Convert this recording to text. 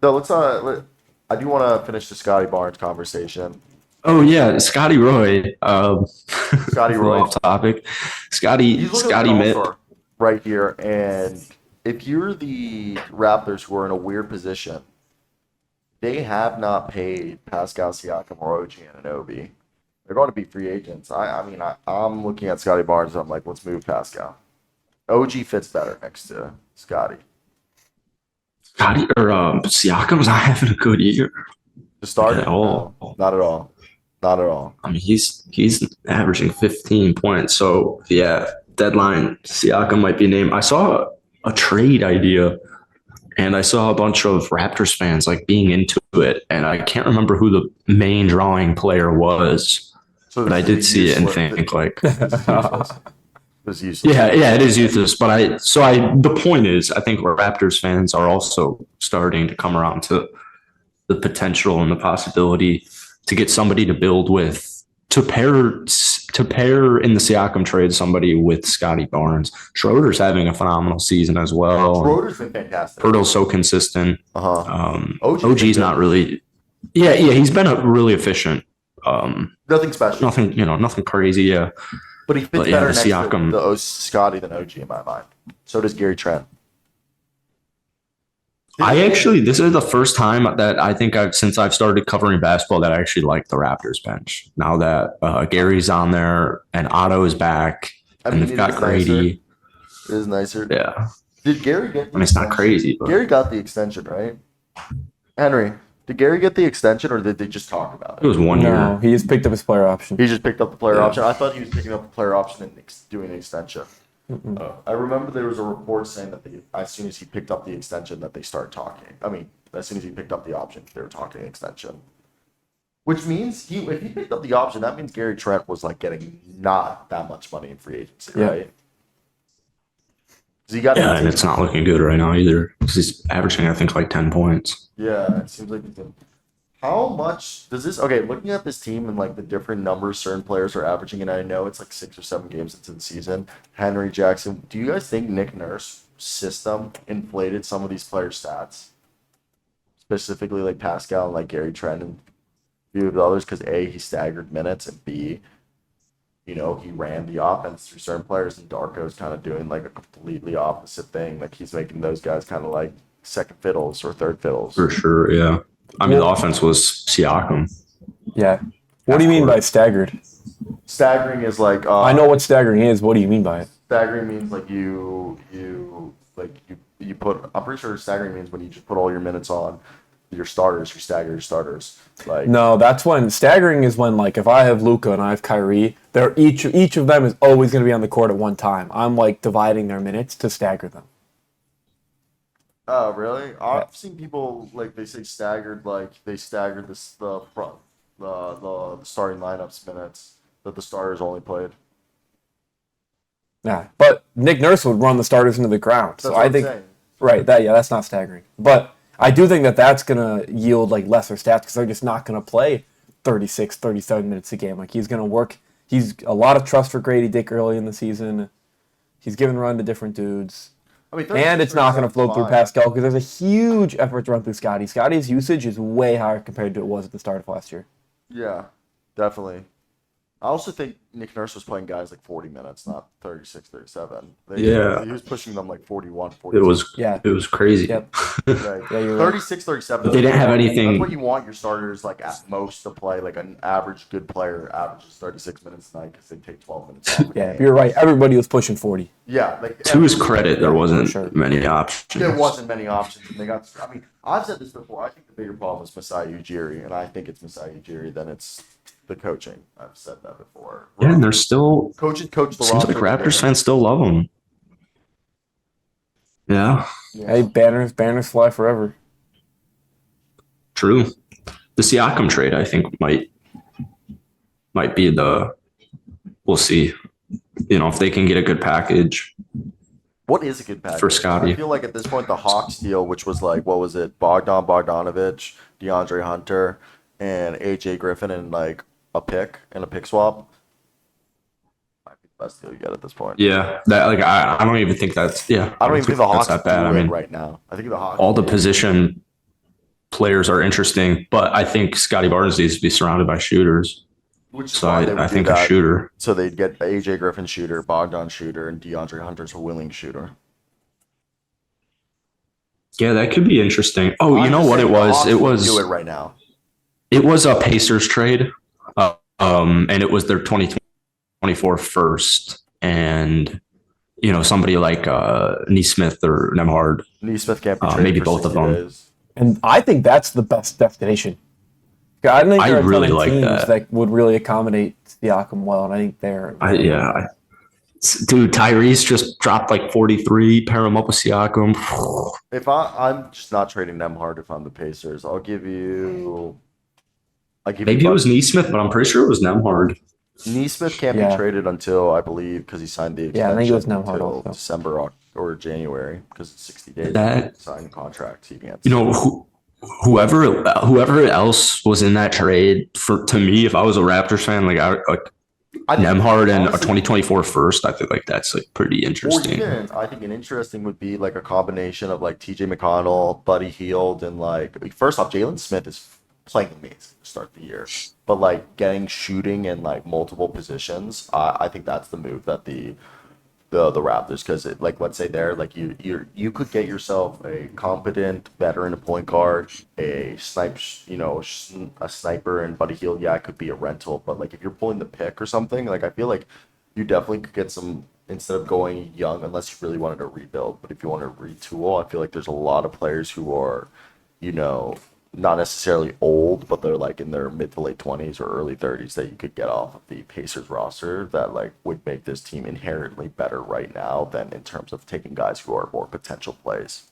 No, I do want to finish the Scottie Barnes conversation. Oh yeah, Scotty Roy. Scottie A little Roy, off topic. he's looking like an Scotty Mip. all-star right here. And if you're the Raptors who are in a weird position, they have not paid Pascal Siakam or OG Anunoby. They're going to be free agents. I'm looking at Scottie Barnes. And I'm like, let's move Pascal. OG fits better next to Scottie. Scotty or Siakam's not having a good year To like, start at it, no, all. not at all, not at all. I mean, he's averaging 15 points. So yeah, deadline Siakam might be named. I saw a trade idea, and I saw a bunch of Raptors fans like being into it, and I can't remember who the main drawing player was, So but I this did is see it and useless. think like, This is useless. This is useless. yeah, it is useless. But the point is, I think Raptors fans are also starting to come around to the potential and the possibility to get somebody to build with to pair in the Siakam trade somebody with Scottie Barnes. Schroeder's having a phenomenal season as well. Schroeder's been fantastic. Pirtle's so consistent. OG's Not really. Yeah, he's been really efficient. nothing special. Nothing crazy. Yeah, But he fits but yeah, better the next Siakam. to the Scotty than OG in my mind. So does Gary Trent. This is the first time that I think since I've started covering basketball that I actually like the Raptors bench. Now that Gary's on there and Otto is back, and they've got Grady. It is nicer. Yeah, Did Gary get the it's not crazy, but Gary got the extension, right? Henry, did Gary get the extension or did they just talk about it it? was 1 year. No, he just picked up his player option. He just picked up the player Yeah. option. I thought he was picking up the player option and doing an extension. I remember there was a report saying that as soon as he picked up the extension, that they started talking. I mean, as soon as he picked up the option, they were talking extension. Which means if he picked up the option, that means Gary Trent was like getting not that much money in free agency, Yeah. right? 'Cause he got Yeah, and it's not looking good right now either. 'Cause he's averaging, I think, like 10 points. Yeah, it seems like he's doing. How much does this? Okay, looking at this team and like the different numbers certain players are averaging, and I know it's like 6 or 7 games into the season. Henry Jackson, do you guys think Nick Nurse system inflated some of these players' stats, specifically like Pascal and like Gary Trent and a few of the others? Because A, he staggered minutes, and B, he ran the offense through certain players, and Darko's kind of doing like a completely opposite thing. Like he's making those guys kind of like second fiddles or third fiddles. For sure, yeah. I mean, the offense was Siakam. Yeah. What do you mean by staggered? Staggering is like I know what staggering is. What do you mean by it? staggering means like you put. I'm pretty sure staggering means when you just put all your minutes on your starters. You stagger your starters. Like No, that's when staggering is when, like, if I have Luca and I have Kyrie, they're each of them is always going to be on the court at one time. I'm like dividing their minutes to stagger them. oh really? I've seen people like they say staggered like they staggered the front the starting lineups minutes that the starters only played. Yeah, but Nick Nurse would run the starters into the ground. That's So what I I'm think saying. that's not staggering. But I do think that that's gonna yield like lesser stats because they're just not gonna play 36, 37 minutes a game. Like he's gonna work. He's a lot of trust for Grady Dick early in the season. He's giving run to different dudes. I mean, And it's not going to 36 flow through fine. Pascal because there's a huge effort to run through Scotty. Scotty's usage is way higher compared to it was at the start of last year. Yeah, definitely. I also think Nick Nurse was playing guys like 40 minutes, not 36, 37. Yeah. He was pushing them like 41, It 42. was Yeah. it was crazy. Yep. Like, Yeah, you're right. 36, 37. But they didn't have anything- That's what you want your starters like at most to play. Like an average good player averages 36 minutes a night because they take 12 minutes off. a Yeah, game. you're right. Everybody was pushing 40. Yeah, like To his credit, there wasn't Sure. many options. there wasn't many options. And they got. I mean, I've said this before. I think the bigger problem is Masai Ujiri, and I think it's Masai Ujiri than it's the coaching. I've said that before. Yeah, and they're still Coach the seems like roster. Raptors fans still love him. Yeah, Yeah. Hey, banners fly forever. true. The Siakam trade, I think, might be we'll see. If they can get a good package. What is a good package? For Scottie. I feel like at this point, the Hawks deal, which was like, what was it? Bogdanovich, DeAndre Hunter, and AJ Griffin, and like a pick and a pick swap. Might be the best deal you get at this point. Yeah, that I don't even think that's I don't even think the Hawks that's that bad. do I mean, it right now. I think the Hawks all the position players are interesting, but I think Scottie Barnes needs to be surrounded by shooters. Which is So why they would I do think a that. shooter. So they'd get AJ Griffin shooter, Bogdan shooter, and DeAndre Hunter's a willing shooter. Yeah, that could be interesting. Oh, you I'm know just what saying it the was? Hawks It wouldn't do was it right now. it was a Pacers trade, and it was their 2024 first, and somebody like Neesmith or Nemhard, Neesmith can't be traded maybe for both of 60 them. days. And I think that's the best destination. I don't think I there are a ton really of like teams that. would really accommodate Siakam well, and I think they're Dude, Tyrese just dropped like 43. Pair him up with Siakam. If I'm just not trading them hard if I'm the Pacers. I'll give Maybe you it was Neesmith, but I'm pretty sure it was Nemhard. Neesmith can't be Yeah. traded until I believe because he signed the Yeah, I think it was extension Nemhard until also. December or January because it's 60 days That to sign the contract. He can't. whoever else was in that trade to me, if I was a Raptors fan, I think Nemhard and a honestly, 2024 first, I think like that's like pretty or interesting. even I think an interesting would be like a combination of like TJ McConnell, Buddy Hield, and like first off, Jalen Smith is playing amazing to start the year, but like getting shooting in like multiple positions, I think that's the move that the Raptors because like let's say they're like you could get yourself a competent veteran point guard, a a sniper and Buddy Hield. Yeah, it could be a rental, but like if you're pulling the pick or something, like I feel like you definitely could get some instead of going young unless you really wanted to rebuild. But if you want to retool, I feel like there's a lot of players who are, you know, not necessarily old, but they're like in their mid to late 20s or early 30s that you could get off of the Pacers roster that like would make this team inherently better right now than in terms of taking guys who are more potential plays.